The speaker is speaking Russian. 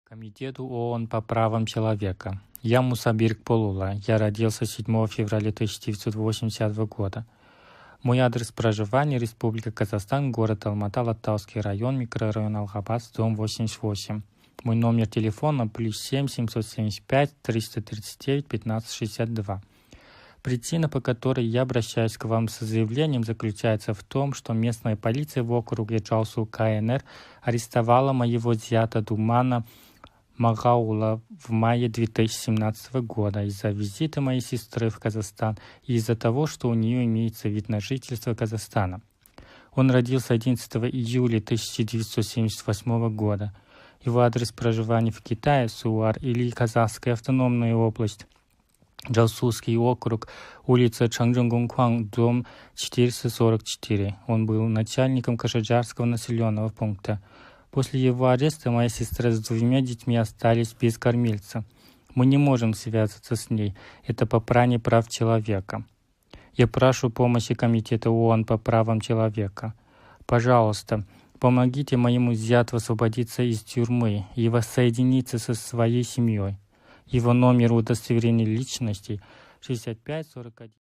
Комитету ООН по правам человека. Я Мусабир Кполула. Я родился 7 февраля 1980 года. Мой адрес проживания — Республика Казахстан, город Алматы, Алатауский район, микрорайон Алхабас, дом 88. Мой номер телефона +7 775 339 1562. Причина, по которой я обращаюсь к вам с заявлением, заключается в том, что местная полиция в округе Джаусу КНР арестовала моего зята Думана Магаула в мае 2017 года из-за визита моей сестры в Казахстан и из-за того, что у нее имеется вид на жительство Казахстана. Он родился 11 июля 1978 года. Его адрес проживания в Китае — Суар или Казахская автономная область, Джаусуский округ, улица Чанчжонгонгхуан, дом 444. Он был начальником Кашаджарского населенного пункта. После его ареста моя сестра с 2 детьми остались без кормильца. Мы не можем связаться с ней. Это попрание прав человека. Я прошу помощи Комитета ООН по правам человека. Пожалуйста, помогите моему зятю освободиться из тюрьмы и воссоединиться со своей семьей. Его номер удостоверения личности 6541.